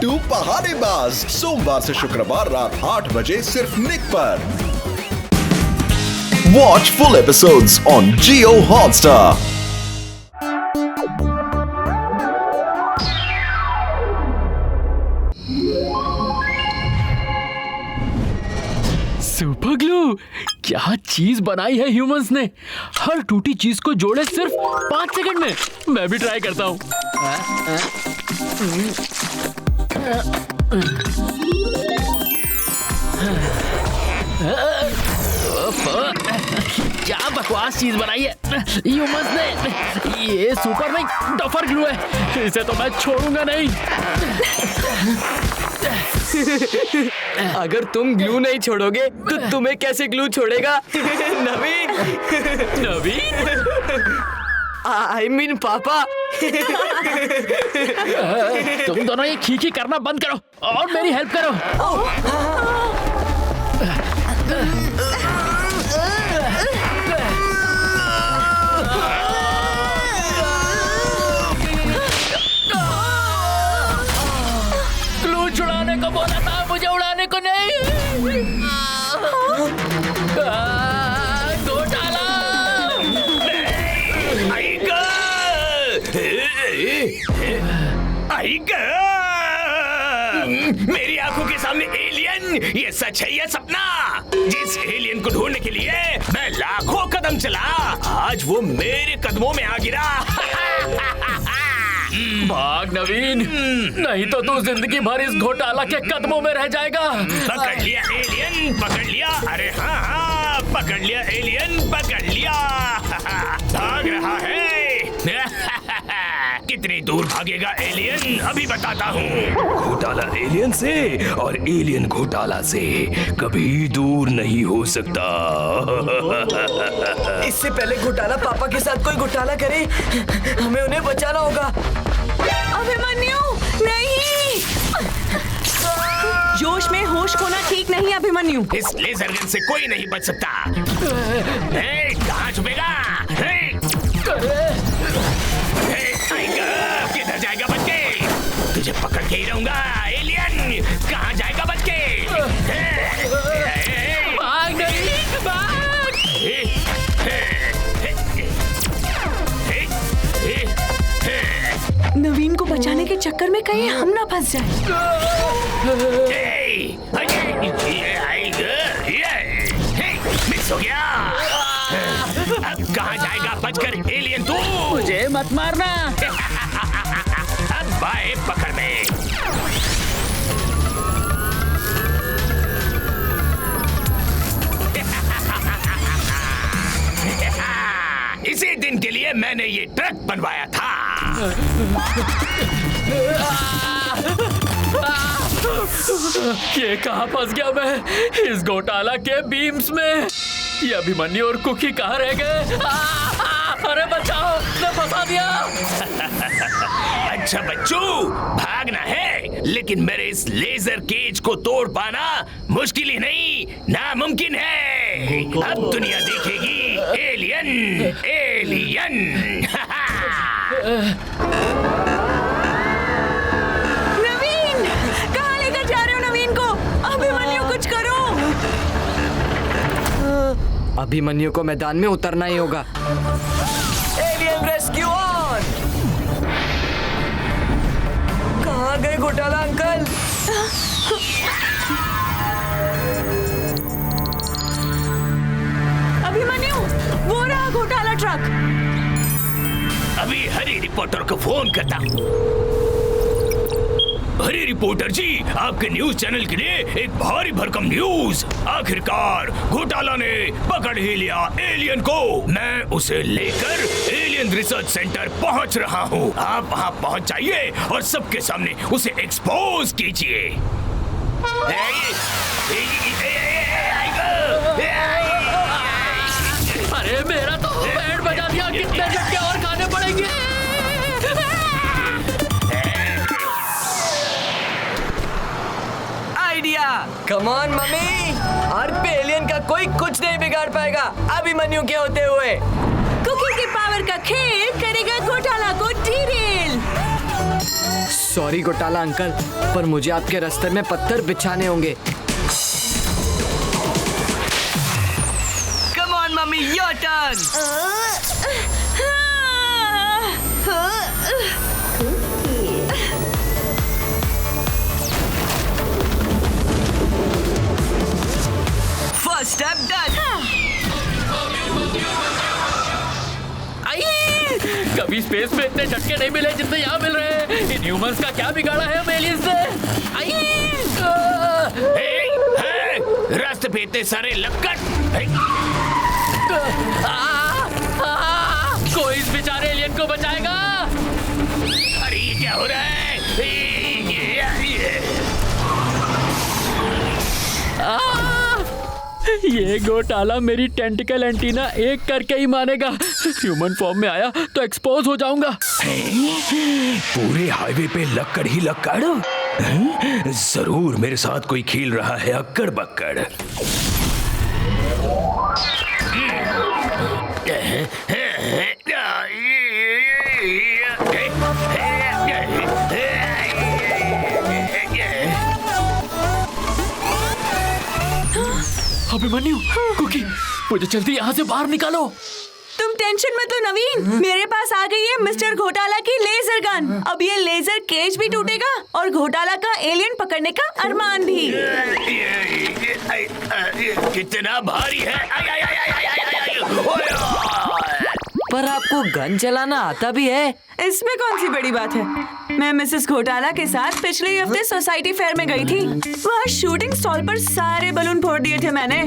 बिट्टू पहाड़ीबाज, सोमवार से शुक्रवार रात 8 बजे सिर्फ निक पर। Watch full episodes on Jio Hotstar. Super glue, क्या चीज बनाई है ह्यूमंस ने। हर टूटी चीज को जोड़े सिर्फ 5 सेकंड में। मैं भी ट्राई करता हूँ। क्या बकवास चीज बनाई है ह्यूमंस ने। ये सुपर नहीं, डफर ग्लू है। इसे तो मैं छोड़ूंगा नहीं। अगर तुम ग्लू नहीं छोड़ोगे तो तुम्हें कैसे ग्लू छोड़ेगा? नवीन, आई मीन पापा। तुम दोनों ये खीखी करना बंद करो और मेरी हेल्प करो। ग्लू छुड़ाने को बोला था, मुझे उड़ाने को नहीं। घोटाला। मेरी आंखों के सामने एलियन, ये सच है या सपना? जिस एलियन को ढूंढने के लिए मैं लाखों कदम चला, आज वो मेरे कदमों में आ गिरा। भाग नवीन, नहीं तो तू जिंदगी भर इस घोटाला के कदमों में रह जाएगा। पकड़ लिया एलियन, पकड़ लिया। अरे हाँ, पकड़ लिया एलियन, पकड़ लिया। भाग रहा है। कितनी दूर भागेगा एलियन, अभी बताता हूँ। घोटाला एलियन से और एलियन घोटाला से कभी दूर नहीं हो सकता। इससे पहले घोटाला पापा के साथ कोई घोटाला करे, हमें उन्हें बचाना होगा। अभिमन्यु, नहीं। जोश में होश खोना ठीक नहीं अभिमन्यु। इस लेजर गन से कोई नहीं बच सकता। कहाँ छुपेगा? किधर जाएगा बच के? तुझे पकड़ के ही रहूंगा एलियन। कहाँ जाएगा बच के? भाग नवीन, भाग। नवीन को बचाने के चक्कर में कहीं हम ना फंस जाए। मिस हो गया। अब कहाँ जाएगा बचकर एलियन तू? मुझे मत मारना। अब बाय पकड़ में। इसी दिन के लिए मैंने ये ट्रक बनवाया था। ये कहाँ फंस गया मैं? इस घोटाला के बीम्स में। ये अभिमन्यु और कुकी कहाँ रह गए? अरे बचाओ, मैं फंसा दिया। अच्छा बच्चू, भागना है, लेकिन मेरे इस लेजर केज को तोड़ पाना मुश्किल ही नहीं, नामुमकिन है। अब दुनिया देखेगी एलियन, एलियन। नवीन, कहाँ लेकर जा रहे हो नवीन को? अभिमन्यु, कुछ करो। अभिमन्यु को मैदान में उतरना ही होगा। Alien rescue on. कहाँ गए घोटाला अंकल? अभिमन्यु, वो रहा घोटाला ट्रक। अभी हरी रिपोर्टर को फोन करता हूँ। हरी रिपोर्टर जी, आपके न्यूज चैनल के लिए एक भारी भरकम न्यूज। आखिरकार घोटाला ने पकड़ ही लिया एलियन को। मैं उसे लेकर एलियन रिसर्च सेंटर पहुंच रहा हूं। आप वहां पहुंच जाइए और सबके सामने उसे एक्सपोज कीजिए। अरे मेरा तो बैंड बजा दिया। कितने झटके और खाने पड़ेंगे? आइडिया। कम ऑन मम्मी, अर्थ पे एलियन का कोई कुछ नहीं बिगाड़ पाएगा अभिमन्यु के होते हुए। कुकी की पावर का खेल करेगा घोटाला को डीरेल। सॉरी घोटाला अंकल, पर मुझे आपके रास्ते में पत्थर बिछाने होंगे। Come on mummy, your turn. First step done. कभी स्पेस में इतने झटके नहीं मिले जितने यहाँ मिल रहे हैं। इन ह्यूमंस का क्या बिगाड़ा है हम एलियंस ने? रास्ते पे इतने सारे लक्कड़। कोई इस बेचारे एलियन को बचाएगा? अरे ये क्या हो रहा है? ये घोटाला मेरी टेंटिकल एंटीना एक करके ही मानेगा। ह्यूमन फॉर्म में आया तो एक्सपोज हो जाऊंगा। पूरे हाईवे पे लक्कड़ ही लक्कड़। जरूर मेरे साथ कोई खेल रहा है अक्कड़ बक्कड़। अभिमन्यु, कुकी, मुझे जल्दी यहाँ से बाहर निकालो। तुम टेंशन मत लो नवीन, मेरे पास आ गई है मिस्टर घोटाला की लेजर गन। अब ये लेजर केज भी टूटेगा और घोटाला का एलियन पकड़ने का अरमान भी। कितना भारी है। पर आपको गन चलाना आता भी है? इसमें कौन सी बड़ी बात है। मैं मिसेस घोटाला के साथ पिछले हफ्ते सोसाइटी फेयर में गई थी। वहाँ शूटिंग स्टॉल पर सारे बलून फोड़ दिए थे मैंने।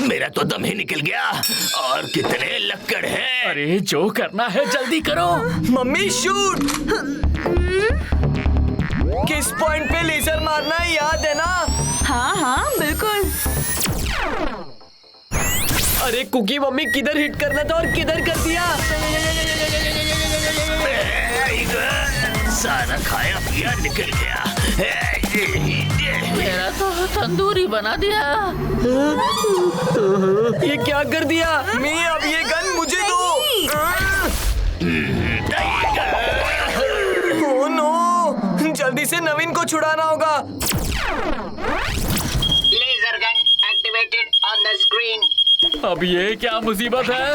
मेरा तो दम ही निकल गया। और कितने लक्कड़ हैं। अरे जो करना है जल्दी करो। Mummy shoot. किस पॉइंट पे लेजर मारना है याद है ना? हाँ हाँ बिल्कुल। अरे कुकी, मम्मी किधर हिट करना था और किधर कर दिया। सारा खाया पिया निकल गया। मेरा तो तंदूरी बना दिया। ये क्या कर दिया? मैं अब ये गन मुझे दो। ओह नो, जल्दी से नवीन को छुड़ाना होगा। Laser gun activated on the screen. अब ये क्या मुसीबत है?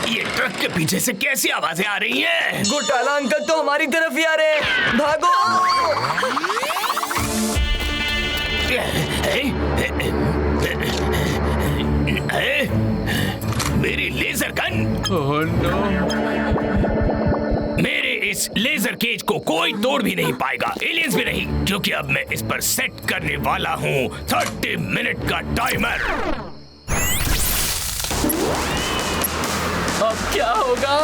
ये ट्रक के पीछे से कैसी आवाजें आ रही हैं? घोटाला अंकल तो हमारी तरफ ही आ रहे हैं। भागो। मेरी लेजर गन। Oh no. मेरे इस लेजर केज को कोई तोड़ भी नहीं पाएगा, एलियंस भी नहीं, क्योंकि अब मैं इस पर सेट करने वाला हूँ 30 मिनट का टाइमर। अब क्या होगा?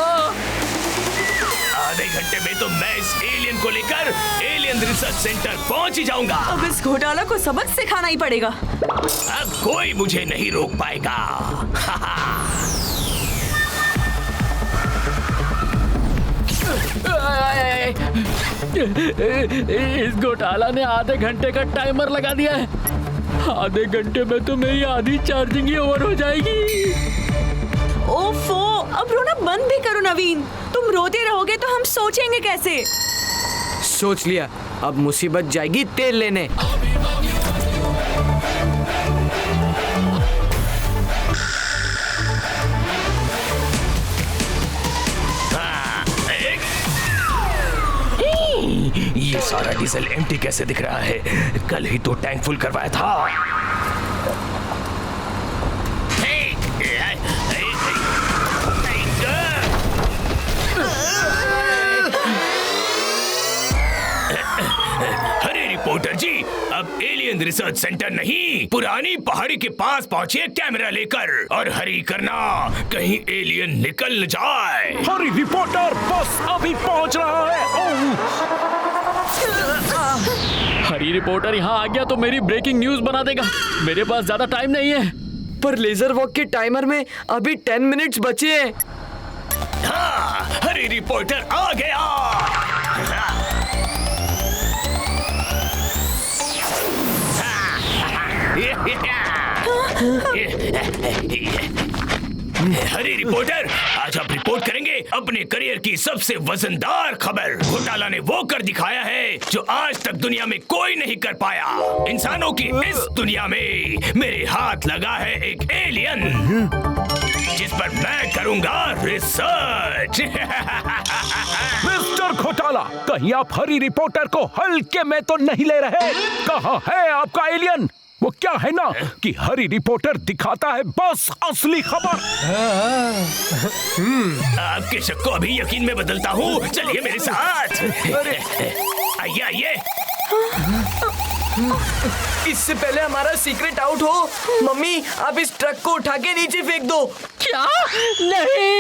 आधे घंटे में तो मैं इस एलियन को लेकर एलियन रिसर्च सेंटर पहुंच ही जाऊंगा। अब इस घोटाला को सबक सिखाना ही पड़ेगा। अब कोई मुझे नहीं रोक पाएगा। इस घोटाला ने आधे घंटे का टाइमर लगा दिया है। आधे घंटे में तो मेरी आधी चार्जिंग ही ओवर हो जाएगी। ओफो, अब रोना बंद भी करो नवीन। तुम रोते रहोगे तो हम सोचेंगे कैसे। सोच लिया, अब मुसीबत जाएगी तेल लेने। ये सारा डीजल एम्प्टी कैसे दिख रहा है? कल ही तो टैंक फुल करवाया था। अरे रिपोर्टर जी, अब एलियन रिसर्च सेंटर नहीं, पुरानी पहाड़ी के पास पहुंचिए कैमरा लेकर, और हरी करना, कहीं एलियन निकल न जाए। हरी रिपोर्टर बस अभी पहुंच रहा है। हरी रिपोर्टर यहाँ आ गया तो मेरी ब्रेकिंग न्यूज बना देगा। मेरे पास ज्यादा टाइम नहीं है। पर लेजर वॉक के टाइमर में अभी 10 मिनट्स बचे हैं। हाँ, हरी रिपोर्टर आ गया। हरी रिपोर्टर, आज आप रिपोर्ट करेंगे अपने करियर की सबसे वजनदार खबर। घोटाला ने वो कर दिखाया है जो आज तक दुनिया में कोई नहीं कर पाया। इंसानों की इस दुनिया में मेरे हाथ लगा है एक एलियन, जिस पर मैं करूंगा रिसर्च। मिस्टर घोटाला, कहीं आप हरी रिपोर्टर को हल्के में तो नहीं ले रहे? कहाँ है आपका एलियन? वो क्या है ना कि हरी रिपोर्टर दिखाता है बस असली खबर। आपके शक को अभी यकीन में बदलता हूँ, चलिए मेरे साथ। आइए आइए। इससे पहले हमारा सीक्रेट आउट हो, मम्मी आप इस ट्रक को उठा के नीचे फेंक दो। क्या? नहीं।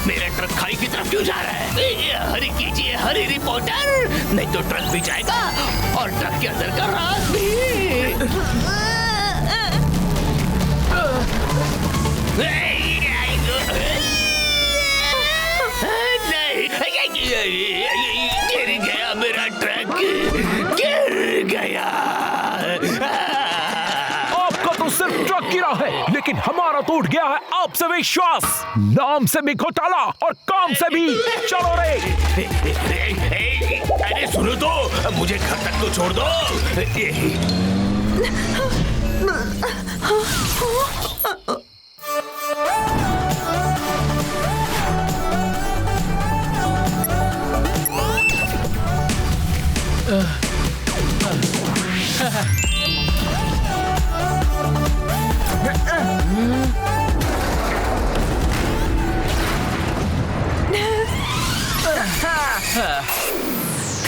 मेरा ट्रक खाई की तरफ क्यों जा रहा है? हरी कीजिए हरी रिपोर्टर, नहीं तो ट्रक भी जाएगा और ट्रक के अंदर का राज भी। नहीं, गिर गया मेरा ट्रक, गिर गया। आपका तो सिर्फ ट्रक गिरा है, लेकिन हमारा तो उठ गया है आपसे विश्वास। नाम से भी घोटाला और काम से भी। चलो रे। अरे सुनो तो, मुझे घर तक तो छोड़ दो।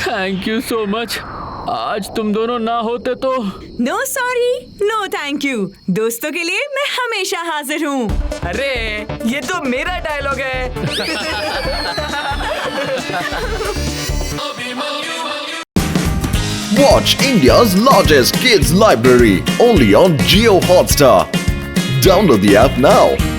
Thank you so much. आज तुम दोनों ना होते तो। No sorry, no thank you. दोस्तों के लिए मैं हमेशा हाजिर हूँ। अरे ये तो मेरा डायलॉग है। Watch India's largest kids library only on Jio Hotstar. Download the app now.